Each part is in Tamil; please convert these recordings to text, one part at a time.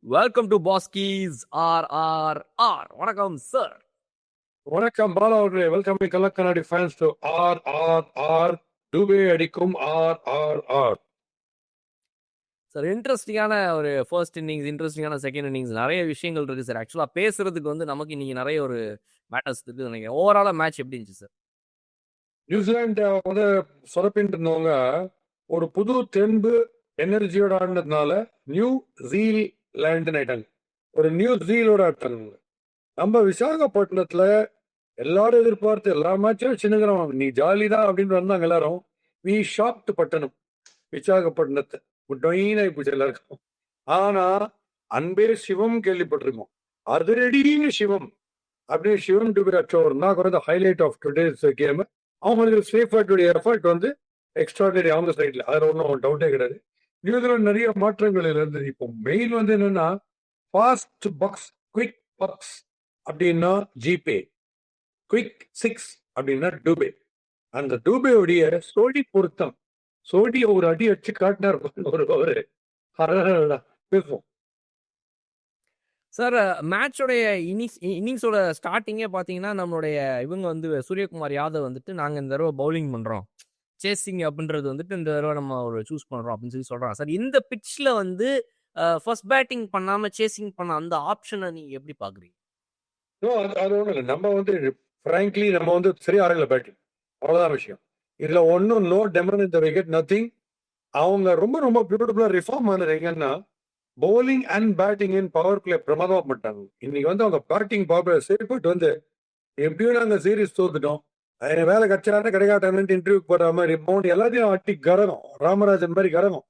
வெல்கம் டு பாஸ்கீஸ் ஆர் வணக்கம் சார். வணக்கம் பாலா அவர்களே. வெல்கம் கள்ளக்கண்ணாடி ஃபேன்ஸ் டு ஆர் டுபே அடிக்கும் ஆர். சார், இன்ட்ரெஸ்டிங்கான ஒரு ஃபர்ஸ்ட் இன்னிங்ஸ், இன்ட்ரெஸ்டிங்கான செகண்ட் இன்னிங்ஸ், நிறைய விஷயங்கள் இருக்கு சார். ஆக்சுவலாக பேசுறதுக்கு நமக்கு இன்னைக்கு நிறைய ஒரு மேட்டர்ஸ் இருக்கு நினைக்கிறேன். ஓவராலா மேட்ச் எப்படி இருந்துச்சு சார்? நியூசிலாந்து வந்து சொதப்பின்னு இருந்தவங்க ஒரு புது தெம்பு எனர்ஜியோட ஆடினதுனால நியூ ஜீலாண்டு ஆயிட்டாங்க. ஒரு நியூ ஜீலோட ஆட்டாங்க. நம்ம விசாகப்பட்டினத்துல எல்லாரும் எதிர்பார்த்து எல்லா மேட்சும் சின்னகிறோம், நீ ஜாலி தான் அப்படின்னு வந்தாங்க எல்லாரும். வி ஷாப்ட் பட்டணம் விசாகப்பட்டினத்தை டொயினாகி போச்சு எல்லாருக்கும். ஆனா அன்பே சிவம் கேள்விப்பட்டிருக்கோம். அதிரடின்னு சிவம் அப்படின்னு சிவம் டுபிராச்சோர் தான் குறைந்த ஹைலைட் ஆஃப் டுடேஸ் கேம். அவங்களுக்கு சேஃபாட்டுடைய எஃபர்ட் வந்து எக்ஸ்ட்ராடனரி அவங்க சைட்ல, அதில் ஒன்றும் டவுட்டே கிடையாது. நியூசிலாந்து நிறைய மாற்றங்கள் இருந்தது. இப்போ மெயின் வந்து என்னன்னா ஃபாஸ்ட் பக்ஸ், குவிக் பக்ஸ் அப்படின்னா ஜிபே, குவிக் சிக்ஸ் அப்படின்னா டூபே. அந்த டூபேவுடைய சோடி பொருத்தம், சோடி ஒரு அடி அடிச்சு காட்டினார் ஒரு பேசுவோம் சார். மேட்சோடைய இன்னிங்ஸோட ஸ்டார்டிங்கே பார்த்தீங்கன்னா நம்மளுடைய இவங்க வந்து சூரியகுமார் யாதவ் வந்துட்டு நாங்கள் இந்த தடவை பவுலிங் பண்ணுறோம், சேசிங் அப்படின்றது வந்துட்டு இந்த தடவை நம்ம ஒரு சூஸ் பண்ணுறோம் அப்படின்னு சொல்லி சொல்கிறாங்க சார். இந்த பிட்ச்சில் வந்து ஃபர்ஸ்ட் பேட்டிங் பண்ணாமல் சேசிங் பண்ண அந்த ஆப்ஷனை நீங்கள் எப்படி பார்க்குறீங்க? அது ஒன்றும் இல்லை. நம்ம வந்து ஃப்ராங்க்லி நம்ம வந்து சரியா ஆடல பேட்டிங், அவ்வளோதான் விஷயம். இதுல ஒன்றும் நோ டெமரன் இந்த விக்கெட் நத்திங். அவங்க ரொம்ப ரொம்ப பியூட்டிஃபுல்லா ரிஃபார்ம் ஆனதுங்கன்னா bowling and batting in power play பிரமாதமா பண்ணிட்டாங்க. இன்னைக்கு வந்து அவங்க பேட்டிங் பவர் பிளே செயல்பட்டு வந்து எப்படியும் நாங்க சீரீஸ் தோத்துட்டோம், வேலை கச்சான கிடைக்காட்டான்னு இன்டர்வியூ போடுற மாதிரி பவுண்ட் எல்லாத்தையும் அட்டி கரகம், ராமராஜன் மாதிரி கரகம்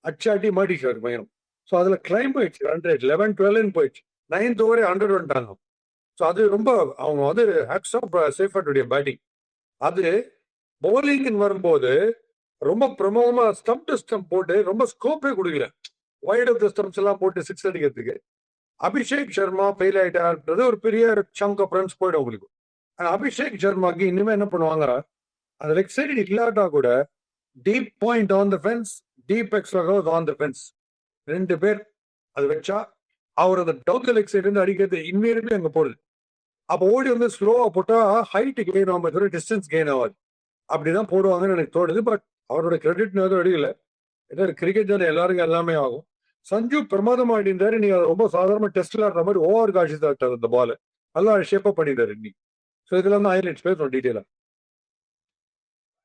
அச்சாட்டி மாட்டிச்சாரு பயணம். ஸோ அதுல கிளைம் போயிடுச்சு, 100 11-12 போயிடுச்சு. 9th ஓவரே 100 வந்துட்டாங்க. ஸோ அது ரொம்ப அவங்க வந்து ஹேட்ஸ் ஆஃப் சேஃபாட்டுடைய பேட்டிங். அது பவுலிங்னு வரும்போது ரொம்ப பிரமாதமா ஸ்டம்ப் டு ஸ்டம்ப் போட்டு ரொம்ப ஸ்கோப்பே கொடுக்கல. வைட் ஆஃப் த ஸ்டம்ப்ஸ் எல்லாம் போட்டு சிக்ஸ் அடிக்கிறதுக்கு அபிஷேக் சர்மா ஃபெயில் ஆயிட்டாருன்றது ஒரு பெரிய சங்க் ஆஃப் ரன்ஸ் போயிடும் உங்களுக்கு. ஆனால் அபிஷேக் சர்மாக்கு இனிமே என்ன பண்ணுவாங்க, அந்த லெக் சைடு இல்லாட்டா கூட deep point on the fence, deep extra on the fence, 2 பேர் அது வச்சா அவர் அந்த டவுன் லெக் சைடு இருந்து அடிக்கிறது இன்மீடியட்லி அங்கே போடுது. அப்போ ஓடி வந்து ஸ்லோவா போட்டா ஹைட் கெயின் ஆகும், டிஸ்டன்ஸ் கெயின் ஆகாது. அப்படிதான் போடுவாங்கன்னு எனக்கு தோணுது. பட் அவரோட கிரெடிட் அடிக்கல. ஏதோ கிரிக்கெட் தானே, எல்லாருக்கும் எல்லாமே ஆகும். சஞ்சு பிரமாதமா ஆடிந்தாரு. நீங்க ரொம்ப சாதாரண டெஸ்ட்ல ஆடுற மாதிரி ஓவர் காட்சி தான் அந்த பால் நல்லா ஷேப்பா பண்ணிட்டாரு இன்னைக்கு. ஸோ இதுல வந்து ஹைலைட்ஸ் பேசுறோம் டீட்டெயிலா.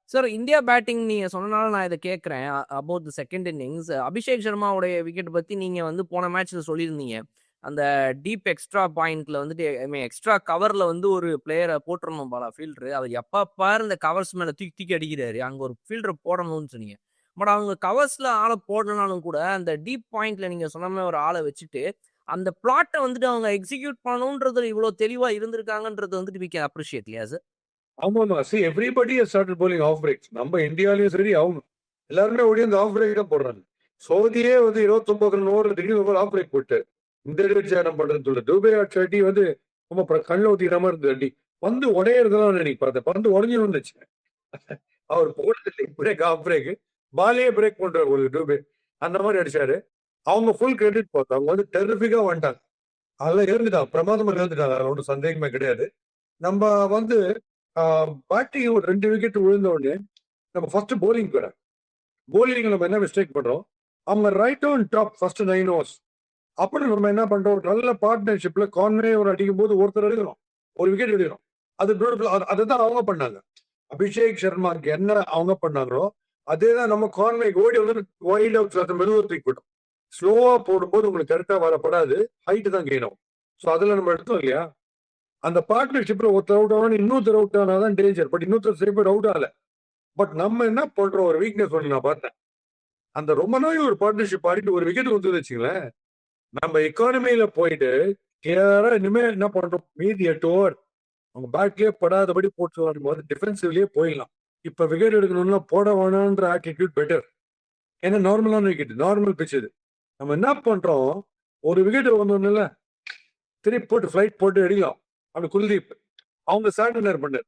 சார், இந்தியா பேட்டிங் நீங்க சொன்னனால நான் இதை கேட்குறேன். About the second innings Abhishek சர்மாவுடைய விக்கெட் பத்தி நீங்க வந்து போன மேட்ச்ல சொல்லியிருந்தீங்க. அந்த டீப் எக்ஸ்ட்ரா பாயிண்ட்ல வந்துட்டு எக்ஸ்ட்ரா கவர்ல வந்து ஒரு பிளேயரை போட்டுறணும் போல ஃபீல்டரு. அவர் எப்ப பாரு இந்த கவர்ஸ் மேல தூக்கி தூக்கி அடிக்கிறாரு. அங்க ஒரு ஃபீல்டரை போடணும்னு சொன்னீங்க. பட் அவங்க கவர்ஸ்ல ஆளை போடணும்னாலும் கூட அந்த டீப் பாயிண்ட்ல நீங்க சொன்ன மாதிரி ஒரு ஆளை வச்சுட்டு அந்த பிளாட்டை வந்துட்டு அவங்க எக்ஸிக்யூட் பண்ணணும்ன்றது இவ்வளவு தெளிவா இருந்திருக்காங்கன்றது வந்துட்டு வி கேன் அப்ரிஷியேட் இல்லையா சார்? ஆமாமா, see everybody started bowling off breaks. நம்ம இந்தியாலையும் சரி அவங்க எல்லாருமே ஓடி அந்த ஆஃப் பிரேக் தான் போடுறாங்க. சவுதியே வந்து 29 ஓவர் திடீர்னு ஆஃப் பிரேக் போட்டு இந்த என்ன பண்றதுன்னு சொல்லு. துபே அடி வந்து ரொம்ப கண்ணில் ஊத்திக்கிற மாதிரி இருந்தது. அடி வந்து உடையறதுதான் நினைக்க பார்த்தேன். பந்து உடஞ்சி வந்துச்சு. அவர் போடுறது பிரேக் ஆஃப் பிரேக், பாலே பிரேக் பண்றாரு ஒரு டூபே, அந்த மாதிரி அடிச்சாரு. அவங்க ஃபுல் கிரெடிட் பார்த்தோம். அவங்க வந்து டெரிஃபிக்கா வந்துட்டாங்க. அதெல்லாம் இருந்துட்டாங்க, பிரமாதமா இருந்துட்டாங்க, அதில் ஒன்றும் சந்தேகமே கிடையாது. நம்ம வந்து பேட்டிங் ஒரு 2 விக்கெட் விழுந்த உடனே நம்ம ஃபர்ஸ்ட் போலிங் வர போலிங் நம்ம என்ன மிஸ்டேக் பண்றோம், அவங்க right on top first 9 overs. அப்புறம் நம்ம என்ன பண்றோம், நல்ல பார்ட்னர்ஷிப்ல கான்வே ஒரு அடிக்கும் போது ஒருத்தர் எடுக்கிறோம், ஒரு விக்கெட் எடுக்கிறோம். அது அதுதான் அவங்க பண்ணாங்க. அபிஷேக் சர்மாக்கு என்ன அவங்க பண்ணாங்களோ அதே தான் நம்ம கான்வே ஓடி வந்து வைல்ட் அவுட் மெதுவாக தூக்கி போட்டோம். ஸ்லோவா போடும்போது உங்களுக்கு கரெக்டா வரப்படாது, ஹைட் தான் கெயின் ஆகும். ஸோ அதுல நம்ம எடுத்தோம் இல்லையா. அந்த பார்ட்னர்ஷிப்ல ஒருத்தர் அவுட் ஆனா இன்னொருத்தர் அவுட் ஆனாதான் டேஞ்சர். பட் இன்னொருத்தர் சரி அவுட் ஆகல. பட் நம்ம என்ன பண்றோம், ஒரு வீக்னஸ் ஒன்று நான் பார்த்தேன். அந்த ரொம்ப நாள் ஒரு பார்ட்னர்ஷிப் ஆடிட்டு ஒரு விக்கெட் வந்து வச்சுங்களேன், நம்ம எக்கானமியில போயிட்டு கிளியரா இனிமே என்ன பண்றோம், மீதி 8 ஓவர் அவங்க பேட்லயே படாதபடி போட்டு வரும்போது டிஃபென்சிவ்லயே போயிடலாம். இப்ப விக்கெட் எடுக்கணும்னா போட வேணான்ற ஆட்டிடியூட் பெட்டர். ஏன்னா நார்மலான விக்கெட், நார்மல் பிச் இது. நம்ம என்ன பண்றோம், ஒரு விக்கெட் வந்தோம்ல திருப்பி போட்டு ஃபிளைட் போட்டு அடிக்கலாம். அப்படி குல்தீப் அவங்க சாண்டனர் பண்ணார்.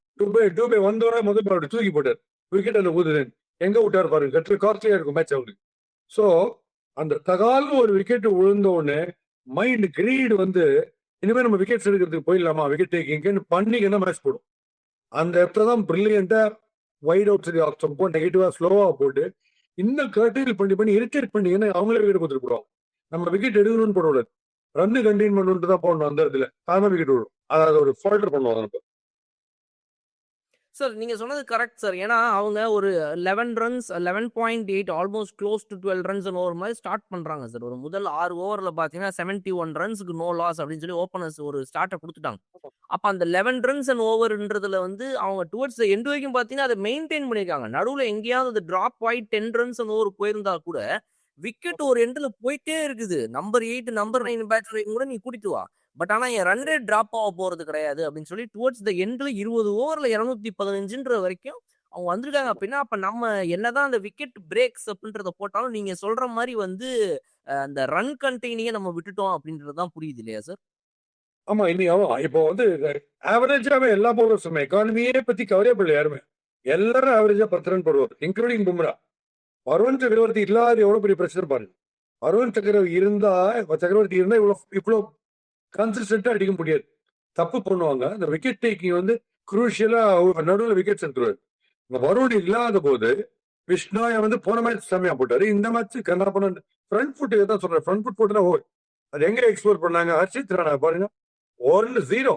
டூபே வந்தோட முதல் அப்படி தூக்கி போட்டார், விக்கெட் அந்த ஊதுது எங்க விட்டாரு பாருங்க, காஸ்ட்லியா இருக்கும் மேட்ச் அவங்களுக்கு. ஸோ அந்த தகால்னு ஒரு விக்கெட் விழுந்த உடனே மைண்ட் கிரீடு வந்து இனிமே நம்ம விக்கெட்ஸ் எடுக்கிறதுக்கு போயிடலாமா, விக்கெட் டேக்கிங்னு பண்ணிங்கன்னா மேட்ச் போடும். அந்த இடத்துல தான் பிரில்லியண்டா வைட் அவுட் போ நெகட்டிவா ஸ்லோவா போட்டு இன்னும் கர்டைல் பண்ணி இரிட்டேட் பண்ணீங்கன்னா அவங்களே விக்கெட் கொடுத்துட்டு போடுவோம். நம்ம விக்கெட் எடுக்கணும்னு போடக்கூடாது, ரன்னு கண்டெயின் பண்ணணும்னு தான் போடணும். அந்த இடத்துல அதான் விக்கெட் விடும். அதாவது ஒரு ஃபால்டர் பண்ணுவாங்க நம்ம. சார் நீங்க சொன்னது கரெக்ட் சார். ஏன்னா அவங்க ஒரு 11 runs 11.8 almost close to 12 runs over மாதிரி ஸ்டார்ட் பண்றாங்க சார். ஒரு முதல் 6 ஓவர்ல பாத்தீங்கன்னா 71 ரன்ஸ்க்கு நோ லாஸ் அப்படின்னு சொல்லி ஓப்பனர்ஸ் ஒரு ஸ்டார்ட்டை கொடுத்துட்டாங்க. அப்ப அந்த 11 ரன்ஸ் அண்ட் ஓவர்ன்றதுல வந்து அவங்க டுவர்ட்ஸ் எண்ட் வரைக்கும் பாத்தீங்கன்னா அதை மெயின்டைன் பண்ணிருக்காங்க. நடுவுல எங்கேயாவது அது டிராப் ஆகி 10 ரன்ஸ் அண்ட் ஓவர் போயிருந்தா கூட விக்கெட் ஒரு எண்ட்ல போயிட்டே இருக்குது. நம்பர் 8 நம்பர் 9 பேட்டர் கூட நீ கூட்டிட்டு வா, பட் ஆனா என் ரன் ரேட் டிராப் ஆக போறது கிடையாது அப்படின்னு சொல்லி டுவர்ட்ஸ் த எண்ட்ல 20 ஓவர்ல 215 வரைக்கும் அவங்க வந்திருக்காங்க. அப்படின்னா அப்ப நம்ம என்னதான் அந்த விக்கெட் பிரேக்ஸ் அப்படின்றத போட்டாலும் நீங்க சொல்ற மாதிரி வந்து அந்த ரன் கண்டெய்னிங்க நம்ம விட்டுட்டோம் அப்படின்றது தான் புரியுது இல்லையா சார்? ஆமா, இப்போ வந்து ஆவரேஜாவே எல்லா பவுலர்ஸுமே எக்கானமியே பத்தி கவரே பண்ணல யாருமே. எல்லாரும் ஆவரேஜா 10 ரன் போடுவார், இன்க்ளூடிங் பும்ரா. வருண் சக்கரவர்த்தி இல்லாத எவ்வளவு பெரிய பிரச்சனை பாருங்க. வருண் சக்கரவர்த்தி இருந்தா இவ்வளவு கன்சிஸ்டன்டா அடிக்க முடியாது. தப்பு பண்ணுவாங்க. அந்த விக்கெட் டேக்கிங் வந்து குரூஷியலா நடுவில் விக்கெட்ஸ் எடுத்துருவாரு. வருண் இல்லாத போது விஷ்ணாய வந்து போன மேட்ச் செம்மையா போட்டாரு. இந்த மேட்ச் கன்னா பண்ண ஃப்ரண்ட் ஃபுட் தான் சொல்றேன். ஃப்ரண்ட் ஃபுட் போட்டுனா ஓவர். அது எங்க எக்ஸ்ப்ளோர் பண்ணாங்க? ஹர்ஷித் ராணா பாருங்க 1-0.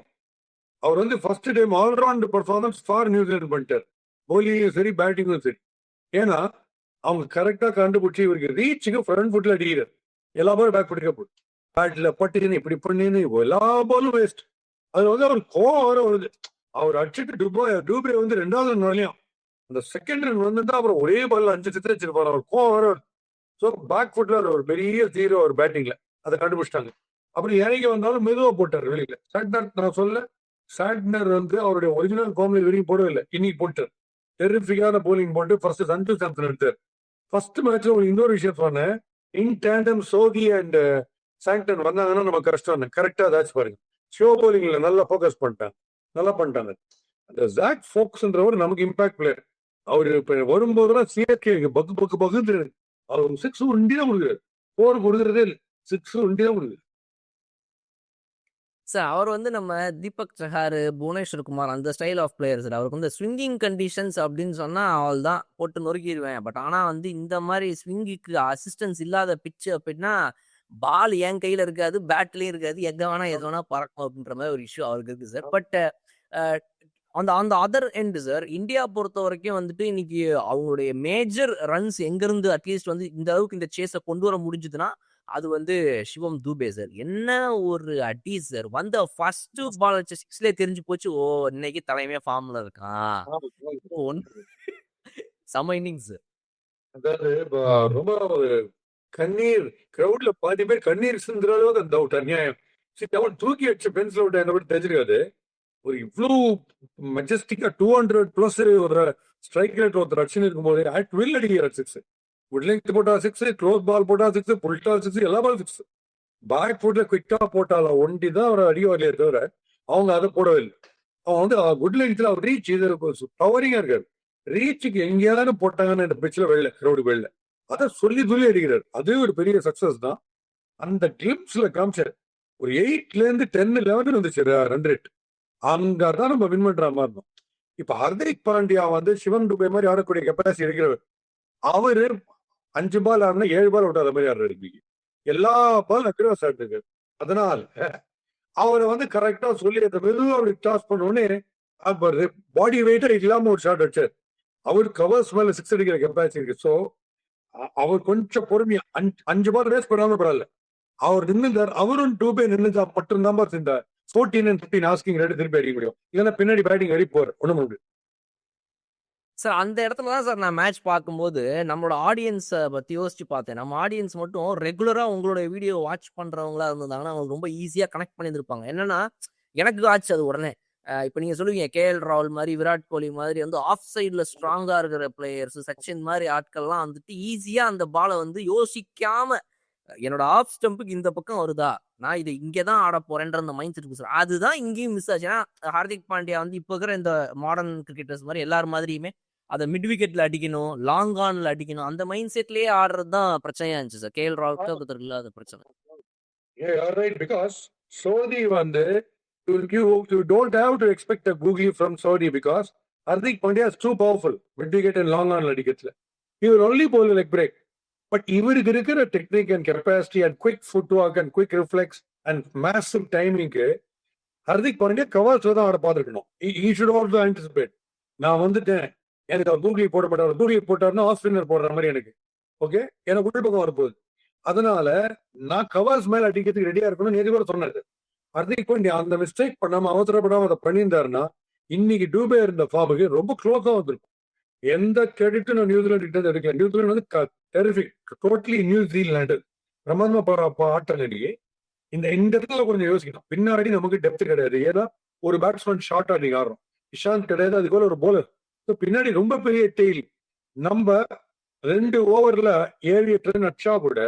அவர் வந்து first time all-round performance for New Zealand பண்ணிட்டார். பவுலிங்கும் சரி பேட்டிங்கும் சரி. ஏன்னா அவங்க கரெக்டா கண்டுபிடிச்சி இவருக்கு ரீச்சுக்கு ஃப்ரண்ட் ஃபுட்ல அடிக்கிறார். எல்லா பாலும் பேக் ஃபுட்டுக்கே போட்டு பேட்ல பட்டுன்னு இப்படி பண்ணின்னு எல்லா பாலும் வேஸ்ட். அது வந்து அவர் கோவம் வர வருது. அவர் அடிச்சுட்டு டூபே வந்து 2வது ரன் வரலையும் அந்த செகண்ட் ரன் வந்துட்டா அப்புறம் ஒரே பால்ல 5 சித்திர வச்சிருப்பாரு. அவர் கோவம் வர வருது. ஸோ பேக் ஃபுட்ல ஒரு பெரிய ஜீரோ ஒரு பேட்டிங்ல அதை கண்டுபிடிச்சிட்டாங்க. அப்புறம் இறங்கி வந்தாலும் மெதுவா போட்டார் வெளியில. சாட்னர் வந்து அவருடைய ஒரிஜினல் ஃபார்ம்ல வரைக்கும் போடவே இல்லை, இன்னைக்கு போட்டார். டெரிஃபிக்கான போலிங் போட்டு ஃபர்ஸ்ட் சஞ்சு சாம்சன் எடுத்தார். ஃபர்ஸ்ட் மேட்ச்ல ஒரு இன்னொரு விஷயம் சொன்னேன். இன் டேண்டம் சோதி அண்ட் சாங்டன் வந்தாங்கன்னா நம்ம கஷ்டம். கரெக்டா ஏதாச்சும் பாருங்க. ஷோ போலிங்ல நல்லா ஃபோக்கஸ் பண்ணிட்டாங்க, நல்லா பண்ணிட்டாங்க. அந்த ஜாக் ஃபோக்ஸ்ன்றவர் நமக்கு இம்பாக்ட் பிளேயர். அவரு இப்ப வரும்போதுதான் சிஎஸ்கே பக்கு அவர் 6 ஒண்டி தான் கொடுக்குறாரு. 4 கொடுக்குறதே இல்லை, 6 ஒண்டி தான் கொடுக்குறாரு. சார் அவர் வந்து நம்ம தீபக் சஹார், புவனேஸ்வர் குமார் அந்த ஸ்டைல் ஆஃப் பிளேயர் சார். அவருக்கு வந்து ஸ்விங்கிங் கண்டிஷன்ஸ் அப்படின்னு சொன்னா அவள் தான் போட்டு நொறுக்கிடுவேன். பட் ஆனா வந்து இந்த மாதிரி ஸ்விங்குக்கு அசிஸ்டன்ஸ் இல்லாத பிச்சு அப்படின்னா பால் என் கையில இருக்காது, பேட்லயும் இருக்காது, எங்க வேணா எது வேணா பறக்கும் அப்படின்ற மாதிரி ஒரு இஷ்யூ அவருக்கு இருக்கு சார். பட் அந்த அந்த அதர் எண்டு சார், இந்தியா பொறுத்த வரைக்கும் வந்துட்டு இன்னைக்கு அவங்களுடைய மேஜர் ரன்ஸ் எங்க இருந்து அட்லீஸ்ட் வந்து இந்த அளவுக்கு இந்த சேஸை கொண்டு வர முடிஞ்சதுன்னா அது வந்து சிவம் தூபே சார். என்ன ஒரு அடி சார்! வந்த ஃபர்ஸ்ட் பால் வச்ச 6லயே தெரிஞ்சு போச்சு. ஓ இன்னைக்கு தலைமையா ஃபார்ம்ல இருக்கான். செம இன்னிங்ஸ். அதாவது ரொம்ப ஒரு கண்ணீர் கிரௌட்ல பாதி பேர் கண்ணீர் சிந்துற அளவுக்கு அந்த அவுட் அநியாயம். அவன் தூக்கி வச்ச பென்சில் அவுட் என்ன கூட தெரிஞ்சிருக்காது. ஒரு இவ்வளவு மெஜஸ்டிக்கா 200 பிளஸ் ஒரு ஸ்ட்ரைக் ரேட் ஒருத்தர் அடிச்சுன்னு இருக்கும்போது அட் வில் அடிக்கிற 6. உட்லெங்க் போட்டா 6, க்ளோஸ் பால் போட்டா 6, புல்டா 6, எல்லா பால் 6. பேக் ஃபுட்ல குவிக்கா போட்டால ஒண்டி தான் அவர் அடி வரலையே தவிர அவங்க அதை போடவே இல்லை. அவன் வந்து குட் லெங்க்ல அவர் ரீச் இது பவரிங்கா இருக்காரு. ரீச்சுக்கு எங்கேயாவது போட்டாங்கன்னு இந்த பிச்சில் வெளில கிரௌடு வெளில அதை சொல்லி அடிக்கிறார். அதுவே ஒரு பெரிய சக்சஸ் தான். அந்த கிளிப்ஸ்ல காமிச்சார். ஒரு 8ல இருந்து 10, 11 வந்துச்சு ரன் ரேட். அங்கதான் நம்ம வின் பண்ற மாதிரி இருந்தோம். இப்ப ஹர்திக் பாண்டியா வந்து சிவம் துபே மாதிரி ஆடக்கூடிய கெப்பாசிட்டி இருக்கிறவர். அவரு 5 பால் ஆடுனா 7 பால் விட்டாத மாதிரி ஆடுறாரு. எல்லா பால் அக்ரோஸ் ஆடுறாரு. அதனால அவரை வந்து கரெக்டா சொல்லி அந்த மெதுவா அவருக்கு டாஸ் பண்ணோடனே பாடி வெயிட்டா இல்லாம ஒரு ஷாட் அடிச்சார். அவர் கவர்ஸ் மேல 6 அடிக்கிற கெப்பாசிட்டி இருக்கு. ஸோ அவர் கொஞ்சம் பொறுமையா 5 பால் ரேஸ் பண்ணாம பரவாயில்ல. அவர் நின்றுந்தார். அவரும் டூபே நின்றுதா மட்டும்தான் இந்த 14 and 15 ஆஸ்கிங் ரேட் திருப்பி அடிக்க முடியும். இல்லைன்னா பின்னாடி பேட்டிங் அடிப்போர் ஒண்ணும் முடியும் சார். அந்த இடத்துல தான் சார் நான் மேட்ச் பார்க்கும்போது நம்மளோட ஆடியன்ஸை பற்றி யோசிச்சு பார்த்தேன். நம்ம ஆடியன்ஸ் மட்டும் ரெகுலராக உங்களோட வீடியோ வாட்ச் பண்ணுறவங்களா இருந்திருந்தாங்கன்னா அவங்களுக்கு ரொம்ப ஈஸியாக கனெக்ட் பண்ணியிருப்பாங்க. என்னன்னா எனக்கு ஆச்சு அது உடனே. இப்போ நீங்கள் சொல்லுவீங்க கேஎல் ராகுல் மாதிரி, விராட் கோலி மாதிரி வந்து ஆஃப் சைடில் ஸ்ட்ராங்காக இருக்கிற பிளேயர்ஸ், சச்சின் மாதிரி ஆட்கள்லாம் வந்துட்டு ஈஸியாக அந்த பாலை வந்து யோசிக்காம என்னோட ஆஃப் ஸ்டம்புக்கு இந்த பக்கம் வருதா, நான் இதை இங்கே தான் ஆட போறேன்ற அந்த மைண்ட் செட் இருக்கு சார். அதுதான் இங்கேயும் மிஸ் ஆச்சு. ஏன்னா ஹார்திக் பாண்டியா வந்து இப்போ இருக்கிற இந்த மாடர்ன் கிரிக்கெட்டர்ஸ் மாதிரி எல்லாரும் மாதிரியுமே அதை மிட் விக்கெட்ல அடிக்கணும், லாங் ஆன்ல அடிக்கணும், அந்த மைண்ட் செட்லயே ஆடுறது தான் பிரச்சனையா இருந்துச்சு சார். கேஎல் ராகுலுக்கு ஒருத்தர் இல்லாத பிரச்சனை. Yeah, you're right. Because Saudi வந்து you don't have to expect a googly from Saudi because Hardik Pandya is too powerful when you get in long on அடிக்கிறதுல. He will only bowl a leg break. But இவருக்கு இருக்கிற technique and capacity and quick foot work and quick reflex and massive டைமிங்க்கு ஹர்திக் பாண்டியா கவர்ஸ்ல தான் ஆட பார்த்துருக்கணும். He should also anticipate. நான் வந்துட்டேன், எனக்கு அவர் கூகுளி போட மாட்டார், கூகுளி போட்டாருன்னா ஆஃப் ஸ்பின்னர் போடுற மாதிரி எனக்கு ஓகே, எனக்கு உள் பக்கம் வரப்போகுது. அதனால நான் கவர்ஸ் மேல அடிக்கிறதுக்கு ரெடியா இருக்கணும். நேற்று கூட சொன்னாரு ஹர்திக் பாண்டியா அந்த மிஸ்டேக் பண்ணாம அவசரப்படாம அதை பண்ணியிருந்தாருன்னா இன்னைக்கு டூபே இருந்த ஃபார்முக்கு ரொம்ப க்ளோஸா வந்திருக்கும். எந்த கிரெடிட்டும் நான் நியூசிலாந்து கிட்ட எடுக்கல. நியூசிலாந்து வந்து டெரிஃபிக், டோட்டலி நியூசிலாண்டு பிரமாதமா ஆட்டம் அடியே. இந்த இடத்துல கொஞ்சம் யோசிக்கணும். பின்னாடி நமக்கு டெப்த் கிடையாது. ஏன்னா ஒரு பேட்ஸ்மேன் ஷார்ட் ஆடிங்க ஆடுறோம், இஷாந்த் கிடையாது, அதுக்கு ஒரு போலர். பின்னாடி ரொம்ப பெரிய டெய்ல். நம்ம 2 ஓவர்ல 7-8 ரன் அடிச்சா கூட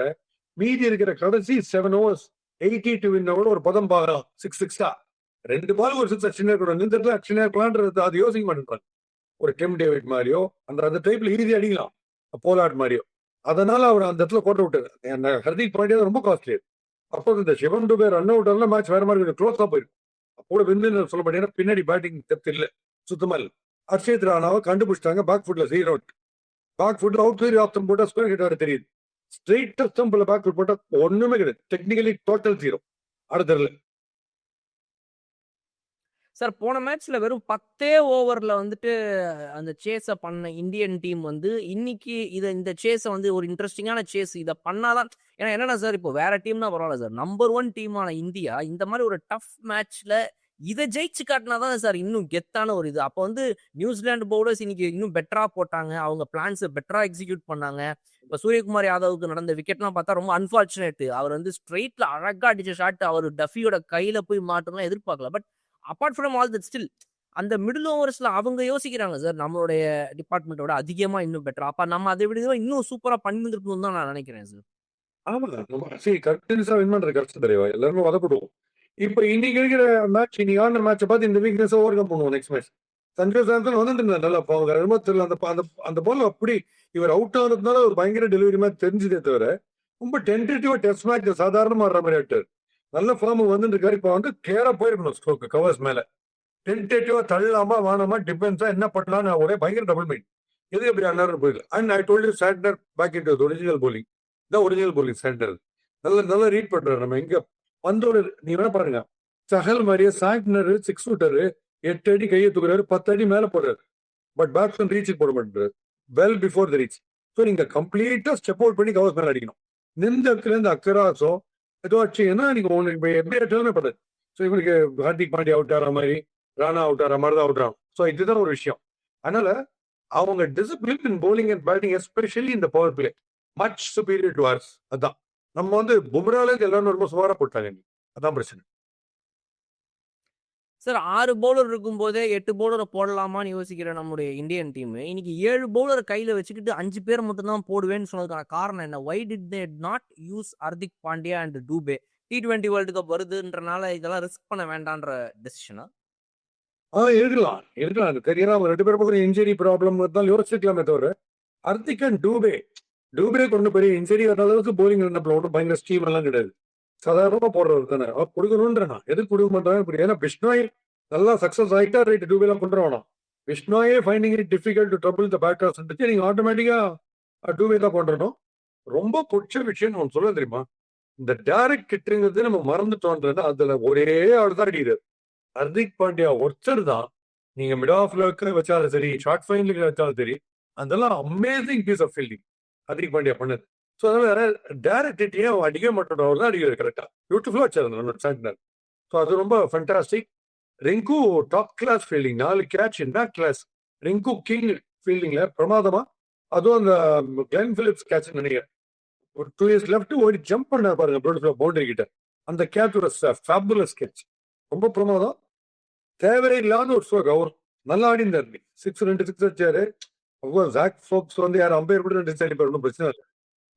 மீதி இருக்கிற கடைசி 7 overs 80 to win கூட ஒரு பதம் பார்க்கலாம். 6 2 பால் ஒரு 6 அடிச்சுனே இருக்கணும். இந்த இடத்துல அடிச்சுனே இருக்கலான்றது அது யோசிக்க மாட்டேன். ஒரு டிம் டேவிட் மாதிரியோ அந்த டைப்ல ஈஸி அடிக்கலாம், போலாட் மாதிரியோ. அதனால அவர் அந்த இடத்துல கோட்டை விட்டாரு. ஹர்திக் பாண்டியா ரொம்ப காஸ்ட்லி. அப்போ இந்த சிவன் டுபே ரன் அவுட் எல்லாம் மேட்ச் வேற மாதிரி க்ளோஸா போயிருக்கும். அப்போ வின்னு சொல்ல மாட்டேன்னா பின்னாடி பேட்டிங் டெப்த் இல்லை, சுத்தமா இல்லை. அர்ஷித் ராணாவை கண்டுபிடிச்சிட்டாங்க பேக் ஃபுட்ல 0 அவுட். பேக் ஃபுட்ல அவுட் சைடு ஆப்ஷன் போட்டா ஸ்கோர் ஹிட் ஆட தெரியுது. ஸ்ட்ரெயிட் ஸ்டம்பில் பேக் ஃபுட் போட்டா ஒண்ணுமே கிடையாது. Technically total 0 அடுத்தல. சார் போன மேட்ச்ல வெறும் 10 ஓவர்ல வந்துட்டு அந்த சேஸை பண்ண இந்தியன் டீம் வந்து இன்னைக்கு இந்த சேஸை வந்து ஒரு இன்ட்ரெஸ்டிங்கான சேஸ் இதை பண்ணாதான். ஏன்னா என்னன்னா சார், இப்போ வேற டீம்னா பரவாயில்ல சார், நம்பர் 1 டீமான இந்தியா இந்த மாதிரி ஒரு டஃப் மேட்ச்ல இதை ஜெயிச்சு காட்டினாதான் சார் இன்னும் கெத்தான ஒரு இது. அப்போ வந்து நியூசிலாந்து பவுலர்ஸ் இன்னைக்கு இன்னும் பெட்டரா போட்டாங்க, அவங்க பிளான்ஸ் பெட்டரா எக்ஸிக்யூட் பண்ணாங்க. இப்போ சூரியகுமார் யாதவுக்கு நடந்த விக்கெட்லாம் பார்த்தா ரொம்ப அன்பார்ச்சுனேட். அவர் வந்து ஸ்ட்ரெயிட்ல அழகா அடிச்ச ஷாட் அவர் டஃபியோட கையில போய் மாட்டோம்லாம் எதிர்பார்க்கல. But apart from all that still அந்த மிடில் ஓவர்ஸ்ல அவங்க யோசிக்கிறாங்க சார், நம்மளுடைய டிபார்ட்மெண்ட்டோட அதிகமா இன்னும் பெட்டர். அப்ப நம்ம அதை விட இன்னும் சூப்பரா பண்ணிருக்கணும் தான் நான் நினைக்கிறேன் சார். ஆமா, கண்டினியூஸா வின் பண்ற கஷ்டம் தெரியவா, எல்லாருமே வதப்படுவோம். இப்ப இன்னைக்கு இருக்கிற மேட்ச், இன்னைக்கு ஆன மேட்சை பார்த்து இந்த வீக்னஸ் ஓவர் கம் பண்ணுவோம். நெக்ஸ்ட் மேட்ச் சஞ்சு சாம்சன் வந்துட்டு இருந்தார் நல்லா. ரொம்ப தெரியல அந்த பால் அப்படி இவர் அவுட் ஆனதுனால ஒரு பயங்கர டெலிவரி மேட்ச் தெரிஞ்சதே தவிர ரொம்ப டென்டேட்டிவா டெஸ்ட் மேட்ச் சாதாரணமா ஆடுற மாதிரி ஆக்டர். நல்ல ஃபார்ம் வந்துட்டு இருக்காரு. இப்ப வந்து கிளியரா போயிருக்கணும் ஸ்ட்ரோக் கவர்ஸ் மேல. டென்டேட்டிவா தள்ளாமா வானாமா டிஃபென்ஸா என்ன பண்ணலாம்னு ஒரே பயங்கர டபுள் மைண்ட். எது எப்படி அண்ணாரு போயிடல. And I told you Santner back into original bowling. இதான் ஒரிஜினல் போலிங் சாண்டர். நல்லா ரீட் பண்றாரு. நம்ம இங்க வந்தோட நீ வேணா பாருங்க, சஹல் மாதிரியே சாண்ட்னர் 6 ஃபுட்டரு 8 அடி கையை தூக்குறாரு, 10 அடி மேல போடுறாரு. பட் பேட்ஸ்மேன் ரீச் போட மாட்டேறாரு well before the reach. So நீங்க கம்ப்ளீட்டா ஸ்டெப் அவுட் பண்ணி கவர்ஸ் மேல அடிக்கணும். நின்ற இடத்துல இருந்து அக்ஷராசோ ஏதோ ஆச்சுன்னா நீங்க உங்களுக்கு எப்படி ஆச்சுமே படாது. ஸோ இவங்களுக்கு ஹார்திக் பாண்டியா அவுட் ஆகிற மாதிரி, ராணா அவுட் ஆகிற மாதிரி தான் அவுட் ஆகும். ஸோ இதுதான் ஒரு விஷயம். அதனால அவங்க discipline in bowling and batting especially இந்த power play much superior to ours. அதான் நம்ம வந்து பும்ராலேருந்து எல்லாரும் ரொம்ப சுமாரா போட்டாங்க. அதான் பிரச்சனை சார். 6 பவுலர் இருக்கும் போதே 8 பவுலரை போடலாமான்னு யோசிக்கிற நம்முடைய இந்தியன் டீம் இன்னைக்கு 7 பவுலர் கையில வச்சுக்கிட்டு 5 பேர் மட்டும் தான் போடுவேன்னு சொன்னதுக்கான காரணம் என்ன? Why did they not use Hardik Pandya and Dube? T20 world cup வருதுன்றனால இதெல்லாம் ரிஸ்க் பண்ண வேண்டான்ற டெசிஷனா? இருக்கலாம். அது தெரியல. அவங்க 2 பேரும் பக்கம் இன்ஜுரி ப்ராப்ளம் தான் யோசிச்சிருக்கலாமே தவிர ஹர்திக் அண்ட் டூபே கொண்டு பெரிய இன்ஜுரி வர அளவுக்கு போலிங் ஒன்றும் பயங்கர ஸ்டீம் எல்லாம் கிடையாது. சாதாரணமா போடுறது தானே. கொடுக்கணும்ன்றா எதுக்கு கொடுக்க மாட்டாங்க. ஏன்னா பிஷ்னாய் நல்லா சக்சஸ் ஆகிட்டா ரைட், டூபே எல்லாம் பண்றோம். பிஷ்னாயே finding it difficult to trouble the batters. நீங்க ஆட்டோமேட்டிக்கா டூபே தான் பண்றோம். ரொம்ப பிடிச்ச விஷயம் ஒன்று சொல்ல தெரியுமா, இந்த டைரக்ட் கிட்டுங்கிறது நம்ம மறந்துட்டோம்ன்றது. அதுல ஒரே ஆள் தான் அடிக்கிறார். ஹர்திக் பாண்டியா ஒருத்தர் தான். நீங்க மிட் ஆஃப்ல வச்சாலும் சரி, ஷார்ட் ஃபைன்ல வச்சாலும் சரி, அதெல்லாம் amazing piece of fielding Hardik Pandya பண்ணது. ஸோ அதனால டைரக்ட் ஹிட்டையே அவன் அடிக்க மாட்டோம். அவர் தான் அடிக்கிறார் கரெக்டா, பியூட்டிஃபுல்லா வச்சார். ஸோ அது ரொம்ப fantastic. Rinku top class fielding, 4 catch என்ன கிளாஸ். ரிங்கு கிங் ஃபீல்டிங்ல பிரமாதமா. அதுவும் அந்த கிளென் பிலிப்ஸ் கேட்ச் நினைக்கிறேன், ஒரு 2 years லெஃப்ட் ஓடி ஜம்ப் பண்ண பாருங்க பவுண்டரி கிட்ட. அந்த கேட்ச் ஒரு ஃபேபுலஸ் கேட்ச், ரொம்ப பிரமாதம். தேவையில்லாத ஒரு ஸ்ட்ரோக். அவர் நல்லா ஆடி இருந்தார். 2 6 வச்சாரு. ஜாக் ஃபோக்ஸ் வந்து யார் அம்பையர் கூட 2 சைடு ஒன்றும் பிரச்சனை இல்லை.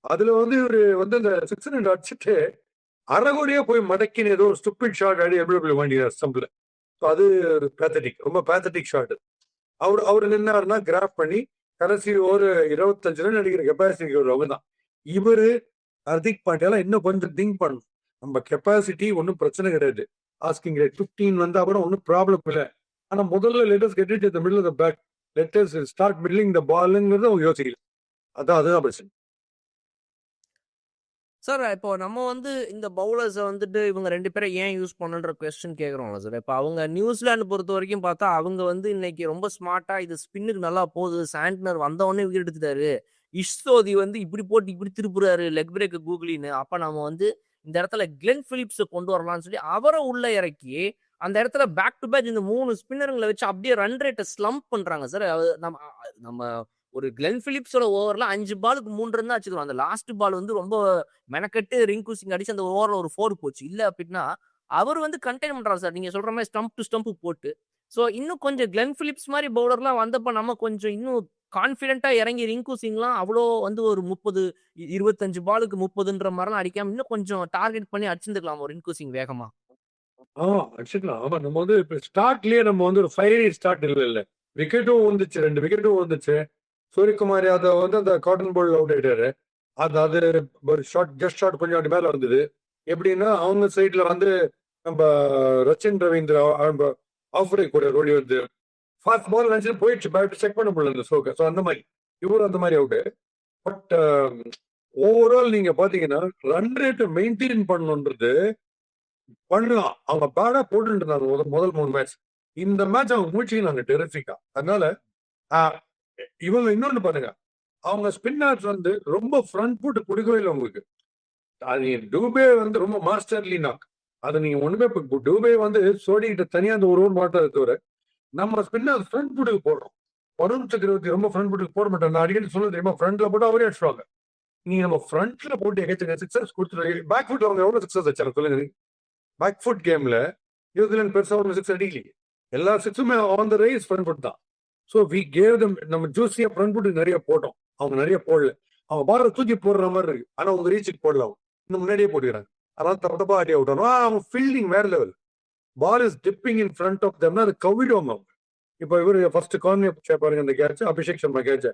அதுல வந்து இவரு வந்து அந்த 6 2 அடிச்சுட்டு அரைகோடியா போய் மடக்கின ஏதோ ஒரு ஸ்டூபிட் ஷாட் ஆடி எப்படி வாங்கினார் ஸ்டம்ப்ல. அது பேத்தட்டிக், ரொம்ப பேத்தட்டிக் ஷாட். அவரு நின்னாருன்னா கிராப் பண்ணி கடைசி ஒரு 25 ரன் அடிக்கிற கெப்பாசிட்டி அவங்க தான். இவரு ஹர்திக் பாண்டியால இன்னும் கொஞ்சம் திங்க் பண்ணணும். நம்ம கெப்பாசிட்டி ஒன்றும் பிரச்சனை கிடையாது. ஆஸ்கிங் ரேட் 15 வந்தா கூட ஒன்றும் ப்ராப்ளம் இல்லை. ஆனா முதல்ல let's get it middle of the bat, let's start middling the பால்ங்கிறது அவங்க யோசிக்கல. அதுதான் பிரச்சனை. சார் இப்போ நம்ம வந்து இந்த பவுலர்ஸை வந்துட்டு இவங்க 2 பேரை ஏன் யூஸ் பண்ணன்ற கொஸ்டின் கேட்குறோம்ல சார். இப்போ அவங்க நியூசிலாந்து பொறுத்த வரைக்கும் பார்த்தா அவங்க வந்து இன்னைக்கு ரொம்ப ஸ்மார்ட்டா இது ஸ்பின்னுக்கு நல்லா போகுது, சாண்ட்னர் வந்தவொடனே விக்கெட் எடுத்துட்டாரு, இஷ்சோதி வந்து இப்படி போட்டு இப்படி திருப்புறாரு லெக் பிரேக் கூகுளின்னு, அப்ப நம்ம வந்து இந்த இடத்துல கிளென் பிலிப்ஸை கொண்டு வரலாம்னு சொல்லி அவரை உள்ள இறக்கி அந்த இடத்துல பேக் டு பேக் இந்த 3 ஸ்பின்னருங்களை வச்சு அப்படியே ரன் ரேட்டை ஸ்லம்ப் பண்றாங்க சார். நம்ம நம்ம ஒரு கிளென் பிலிப்ஸோட ஓவர்ல 5 பாலுக்கு 3 ரன் தான் வச்சுக்கலாம். அந்த லாஸ்ட் பால் வந்து ரொம்ப மெனக்கட்டு ரிங்கு சிங் அடிச்சு அந்த ஓவர்ல ஒரு 4 போச்சு. இல்ல அப்படின்னா அவர் வந்து கண்டெயின் பண்றாரு சார். நீங்க சொல்ற மாதிரி ஸ்டம்ப் டு ஸ்டம்ப் போட்டு. ஸோ இன்னும் கொஞ்சம் கிளென் பிலிப்ஸ் மாதிரி பவுலர்லாம் வந்தப்ப நம்ம கொஞ்சம் இன்னும் கான்ஃபிடென்ட்டா இறங்கி ரிங்கு சிங்லாம் அவ்வளோ வந்து ஒரு 30 25 பாலுக்கு 30ன்ற மாதிரிலாம் அடிக்காம இன்னும் கொஞ்சம் டார்கெட் பண்ணி அடிச்சிருந்துக்கலாம் ஒரு ரிங்கு சிங் வேகமா. அடிச்சுக்கலாம். ஆமா, நம்ம வந்து இப்ப ஸ்டார்ட்லயே நம்ம வந்து ஒரு ஃபயரி ஸ்டார்ட் இல்ல. விக்கெட்டும் வந்துச்சு, 2 விக்கெட்டும் வந்துச்சு. சூரியகுமார் யாதவ் வந்து அந்த காட்டன் பால் அவுட் ஆயிட்டாரு. அது ஒரு ஜஸ்ட் ஷாட் கொஞ்சம் அப்படி மேல வந்தது. எப்படின்னா அவங்க சைட்ல வந்து நம்ம ரச்சின் ரவீந்திரா ஆஃப் பிரேக் கூட ஓடி வந்து ஃபாஸ்ட் பால் நினைச்சு போயிடுச்சு, பேட் செக் பண்ண முடியல இந்த ஸ்லோக்கு. ஸோ அந்த மாதிரி இவரும் அந்த மாதிரி அவுட்டு. பட் ஓவரால் நீங்க பாத்தீங்கன்னா ரன் ரேட்டை மெயின்டைன் பண்ணணுன்றது பண்ணலாம். அவங்க பேடா போட்டு இருந்தாங்க முதல் 3 மேட்ச். இந்த மேட்ச் அவங்க முடிச்சுக்கினாங்க டெரிஃபிக்கா. அதனால இவங்க இன்னொன்னு பாருங்க, அவங்க ஸ்பின்னர்ஸ் வந்து ரொம்ப ஃப்ரண்ட் ஃபுட் கொடுக்கவே இல்லை உங்களுக்கு. அது டூபே வந்து ரொம்ப மாஸ்டர்லி நாக். அது நீங்க ஒண்ணுமே டூபே வந்து சோடிக்கிட்ட தனியா அந்த ஒரு ஓவர் மாட்டாத தவிர நம்ம ஸ்பின்னர் ஃப்ரண்ட் ஃபுட்டுக்கு போடுறோம். வருண் சக்கரவர்த்தி ரொம்ப ஃப்ரண்ட் ஃபுட்டுக்கு போட மாட்டாங்க. நான் அடிக்கடி சொல்ல தெரியுமா, ஃப்ரண்ட்ல போட்டு அவரே அடிச்சுவாங்க. நீங்க நம்ம ஃப்ரண்ட்ல போட்டு எக்கச்சக்க சிக்ஸர்ஸ் கொடுத்துருவாங்க. பேக் ஃபுட் அவங்க எவ்வளவு சிக்ஸர்ஸ் வச்சாங்க சொல்லுங்க. பேக் ஃபுட் கேம்ல நியூசிலாந்து பெருசா ஒரு சிக்ஸ் அடிக்கலையே. எல்லா சிக்ஸுமே on the rise front foot தான். ஸோ வி கேவ் தம், நம்ம ஜூஸியா ஃப்ரண்ட் ஃபுட் நிறைய போட்டோம். அவங்க நிறைய போடல. அவங்க பால தூக்கி போடுற மாதிரி இருக்கு. ஆனா அவங்க ரீச்சுக்கு போடல. அவங்க இன்னும் முன்னாடியே போட்டுக்கிறாங்க. அதனால தப்பா ஆடி அவுட் ஆனோம். அவங்க ஃபீல்டிங் வேற level. Ball is dipping in front of தம்னா அது கவிடுவாங்க அவங்க. இப்போ இவர் ஃபர்ஸ்ட் கார்னர் பாருங்க, அந்த கேட்ச் அபிஷேக் சர்மா கேட்ச்,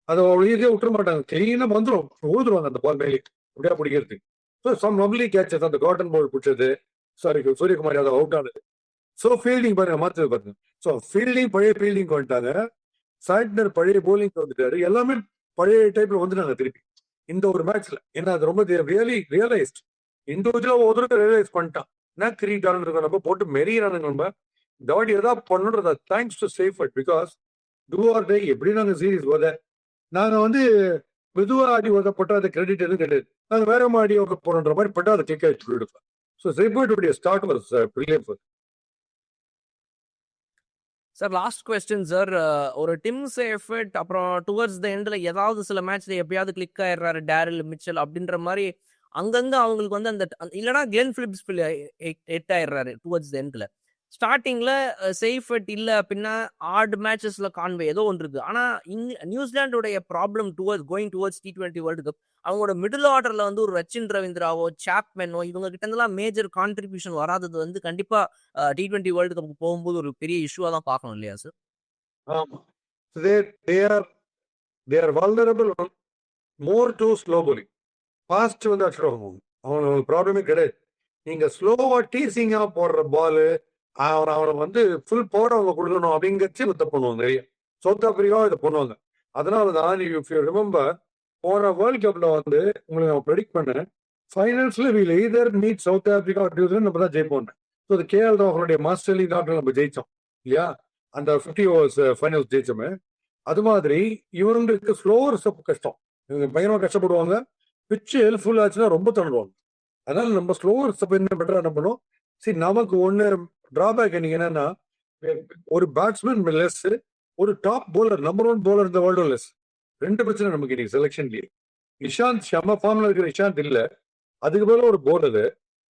அதை அவ்வளவு ஈஸியா விட்டுற மாட்டாங்க. கிளீனா வந்துடும், ஊதுருவாங்க அந்த பால் மேலே அப்படியே பிடிக்கிறதுக்கு. So some lovely catches. அந்த காட்டன் பால் பிடிச்சது, சாரி சூரியகுமார் யாதவ் அவுட் ஆனது. ஸோ ஃபீல்டிங் பாருங்க, மாத்தது பாருங்க. ஸோ ஃபீல்டிங் பழைய ஃபீல்டிங் வந்துட்டாங்க. சாண்ட்னர் பழைய போலிங் வந்துட்டாரு. எல்லாமே பழைய டைப்ல வந்துட்டாங்க திருப்பி இந்த ஒரு மேட்ச்ல. ஏன்னா அது ரொம்ப ரியலைஸ்ட். இண்டிவிஜுவலா ஒருத்தருக்கு ரியலைஸ் பண்ணிட்டான். என்ன கிரீட் ஆனது நம்ம போட்டு மெரியிறானுங்க. நம்ம இந்த வாட்டி ஏதாவது பண்ணுன்றத thanks to Seifert. Because two or day எப்படி நாங்கள் சீரீஸ் போத நாங்கள் வந்து மெதுவா ஆடி ஓதப்பட்டா அது கிரெடிட் எதுவும் கிடையாது. நாங்கள் வேற ஆடி ஓக்க போறோன்ற மாதிரி பட்டா அதை கிளிக் ஆயிடுச்சு போயிடுவோம். So Seifert start was brilliant for. Sir last question sir. ஒரு டிம்ஸ் எஃபர்ட் அப்புறம் டுவர்ட்ஸ் த எண்டில் ஏதாவது சில மேட்ச்ல எப்பயாவது கிளிக் ஆயிடுறாரு டேரில் மிச்சல் அப்படின்ற மாதிரி அங்கங்க அவங்களுக்கு வந்து அந்த இல்லைனா கிளென் பிலிப்ஸ் எட் ஆயிடுறாரு டுவர்ட்ஸ் த எண்டில். ஸ்டார்டிங்ல சேஃபர்ட் இல்லை அப்படின்னா ஆட் மேட்சஸ்ல கான்வே ஏதோ ஒன்று இருக்கு. ஆனா நியூசிலாண்டுடைய problem going towards T20 world cup, அவங்களோட மிடில் ஆர்டர்ல வந்து ஒரு ரச்சின் ரவீந்திராவோ சாப்மெனோ இவங்க கிட்ட இருந்தெல்லாம் மேஜர் கான்ட்ரிபியூஷன் வராதது வந்து கண்டிப்பா T20 வேர்ல்டு கப் போகும்போது ஒரு பெரிய இஷ்யூவா தான் பார்க்கணும் இல்லையா சார்? ஆமா, they are vulnerable more to slow bowling. Fast வந்து அடிச்சிடுவாங்க. அவனுக்கு ப்ராப்ளமே கிடையாது. நீங்க ஸ்லோவா டீசிங்கா போடுற பாலு அவனை வந்து ஃபுல் பவர் அவங்க கொடுக்கணும் அப்படிங்கிறச்சு தப்பு பண்ணுவாங்க நிறைய. சவுத் ஆப்பிரிக்காவும் இதை பண்ணுவாங்க. அதனாலதான் இஃப் யூ ரிமெம்பர் போன வேர்ல்ட் கப்ல வந்து உங்களுக்கு நான் ப்ரெடிக்ட் பண்ணேன், ஃபைனல்ஸ்ல will either meet South Africa New Zealand நம்ம தான் ஜெயிப்போம். ஸோ அது கேஎல் ராகுலுடைய மாஸ்டர் லீக் ஆட்டில் நம்ம ஜெயிச்சோம் இல்லையா, அந்த 50 ஓவர்ஸ் ஃபைனல்ஸ் ஜெயிச்சோமே. அது மாதிரி இவங்களுக்கு ஸ்லோவர் ஸ்டெப் கஷ்டம். இவங்க பயங்கரமா கஷ்டப்படுவாங்க. பிச்சு ஹெல்ப்ஃபுல் ஆச்சுன்னா ரொம்ப தள்ளுவாங்க. அதனால நம்ம ஸ்லோவர் ஸ்டெப் என்ன பெட்டரா என்ன பண்ணுவோம். சரி, நமக்கு ஒன்று டிராபேக் எனக்கு என்னன்னா, ஒரு பேட்ஸ்மேன் லெஸ், ஒரு டாப் போலர் நம்பர் 1 போலர் இந்த வேர்ல்டு லெஸ். 2 பிரச்சனை நமக்கு இன்னைக்கு செலெக்ஷன்லயே. இஷாந்த் ஷர்மா ஃபார்ம்ல இருக்கிற இஷாந்த் இல்ல, அதுக்கு மேல ஒரு போலர்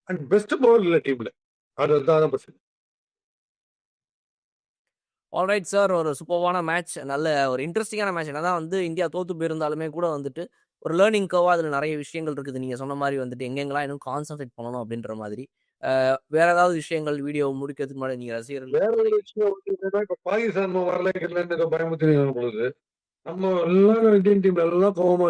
அண்ட் பெஸ்ட் பவுலர் இல்ல டீம்ல. அதுதான் பிரச்சனை. ஆல்ரைட் சார், ஒரு சூப்பர்வான மேட்ச், நல்ல ஒரு இன்ட்ரெஸ்டிங்கான மேட்ச். என்னதான் வந்து இந்தியா தோத்து போயிருந்தாலுமே கூட வந்துட்டு ஒரு லேர்னிங் கர்வா அதில் நிறைய விஷயங்கள் இருக்குது. நீங்கள் சொன்ன மாதிரி வந்துட்டு எங்கெங்கெல்லாம் இன்னும் கான்சன்ட்ரேட் பண்ணணும் அப்படின்ற மாதிரி. வேற ஏதாவது விஷயங்கள் வீடியோ முடிக்கிறதுக்கு முன்னாடி நீங்கள் ரசிகர்கள் வேற ஒரு விஷயம் வந்து இப்ப பாகிஸ்தான் வரல பயமுறுத்தி பொழுது நம்ம எல்லாம் இந்தியன் டீம்ல எல்லாம் கோவமா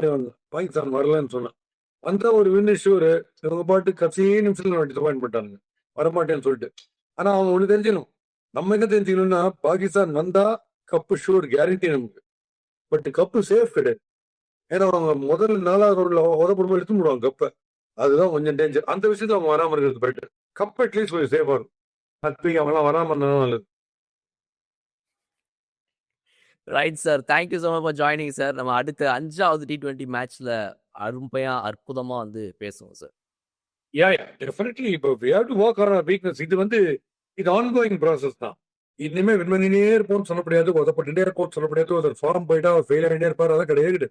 பாகிஸ்தான் வரலன்னு சொன்னேன். வந்தா ஒரு வின் ஷூர். இவங்க பாட்டு கடைசி நிமிஷத்துல டிசப்பாயின்ட் பண்ணிட்டாங்க, வரமாட்டேன்னு சொல்லிட்டு. ஆனா அவங்க ஒண்ணு தெரிஞ்சுக்கணும், நம்ம என்ன தெரிஞ்சுக்கணும்னா பாகிஸ்தான் வந்தா கப்பு ஷூர் கேரண்டி நமக்கு. பட் கப்பு சேஃப் கிடையாது. ஏன்னா அவங்க முதல் 4வது ரவுண்ட்ல உதப்படும்போது எடுத்து விடுவாங்க கப்பை. அதுதான் கொஞ்சம் டேஞ்சர். அந்த விஷயத்துல அவங்க வராம இருக்கிறது பெட்டர். கப் அட்லீஸ்ட் கொஞ்சம் சேஃபா இருக்கும். அப்படி அவங்கலாம் வராம இருந்தாலும் நல்லது. Right sir. Thank you so much for joining sir. நம்ம அடுத்த 5வது T20 மேட்ச்ல அருமையா அற்புதமா வந்து பேசுவோம் சார். Yeah definitely. இப்போ we have to work on our weakness. இது ஆன்கோயிங் ப்ராசஸ் தான். இனிமே வின் பண்ணினே இருப்போம்னு சொல்ல முடியாது, உதப்பட்டுட்டே இருப்போம்னு சொல்ல முடியாது. ஒரு ஃபார்ம் போயிட்டா அவர் ஃபெயில் ஆகிட்டே இருப்பார், அதான் கிடையாது.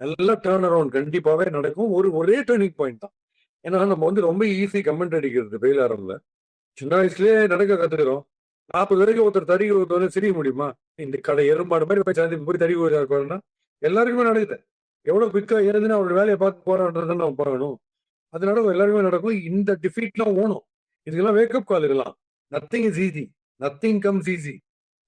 நல்லா டேர்ன் அரவுண்ட் கண்டிப்பாவே நடக்கும். ஒரே டேர்னிங் பாயிண்ட் தான். ஏன்னா நம்ம வந்து ரொம்ப ஈஸி கமெண்ட் அடிக்கிறது ஃபெயில் ஆகிறதுல. சின்ன வயசுலயே நடக்க கத்துக்கிறோம். 40 வரைக்கும் ஒருத்தர் தறி ஒருத்தர் சிரிக்க முடியுமா? இந்த கடை எறும்பாடு மாதிரி போய் சாந்தி போய் தறி போயிருந்தா எல்லாருக்குமே நடக்குது. எவ்வளவு குயிக்கா ஏறுதுன்னு அவரோட வேலையை பார்த்து போறான்றதை நம்ம பார்க்கணும். அது நடக்கும், எல்லாருமே நடக்கும். இந்த டிஃபீட்லாம் ஓணும். இதுக்கெல்லாம் வேக்கப் கால் இதெல்லாம். Nothing is easy, nothing comes easy.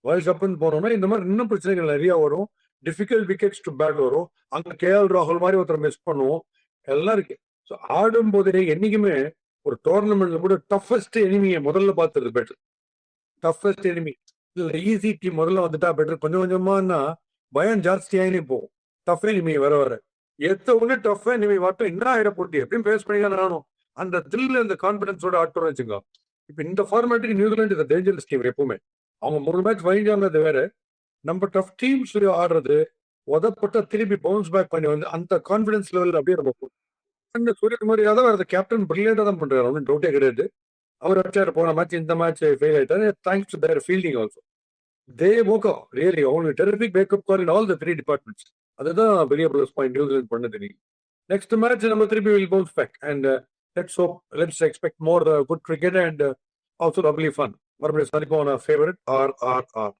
World கப்னு போனோம்னா இந்த மாதிரி இன்னும் பிரச்சனைகள் நிறைய வரும். டிஃபிகல்ட் விக்கெட்ஸ் டு பேட் வரும். அங்க KL ராகுல் மாதிரி ஒருத்தர் மிஸ் பண்ணுவோம். எல்லாம் இருக்கு. ஸோ ஆடும் போதே என்னைக்குமே ஒரு டோர்னமெண்ட்ல கூட டஃபஸ்ட் எனிமியை முதல்ல பார்த்துறது பெட்டர். டஃபஸ்ட் எனிமி இல்ல ஈஸி டீம் முதல்ல வந்துட்டா பெட்டர். கொஞ்சம் கொஞ்சமானா பயம் ஜாஸ்தியாயினே போகும். டஃப் எனிமி வர வர எத்த உடனே டஃப் எனிமி வரட்டும், என்ன ஆயிட போட்டி எப்படியும் பேஸ் பண்ணி தான் ஆகணும். அந்த த்ரில் அந்த கான்பிடன்ஸோட ஆட்டோன்னு வச்சுக்கோ. இப்ப இந்த ஃபார்மேட்டுக்கு நியூசிலாந்து இந்த டேஞ்சரஸ் டீம் எப்பவுமே. அவங்க 3 மேட்ச் வாங்கிட்டாங்க வேற. நம்ம டஃப் டீம்ஸ் ஆடுறது உதப்பட்ட திருப்பி பவுன்ஸ் பேக் பண்ணி வந்து அந்த கான்பிடன்ஸ் லெவல் அப்படியே நம்ம சூரியகுமார் யாதவ் அந்த கேப்டன் பிரில்லியண்டா தான் பண்றாரு, ஒன்றும் டவுட்டே கிடையாது. அவர் அடிச்சாரு போன மேட்ச், இந்த மேட்ச் ஃபெயில் ஆயிட்டாரு. Thanks to their fielding also. They woke up really. அவங்களுக்கு terrific wake up call in all the 3 departments. அதுதான் பெரிய ப்ளஸ் பாயிண்ட் நியூசிலாந்து பண்ணது. நீங்க நெக்ஸ்ட் மேட்ச் நம்ம திருப்பி will bounce back and let's expect more good cricket and also lovely fun. மறுபடியும் சந்திப்போம். Favourite RRR.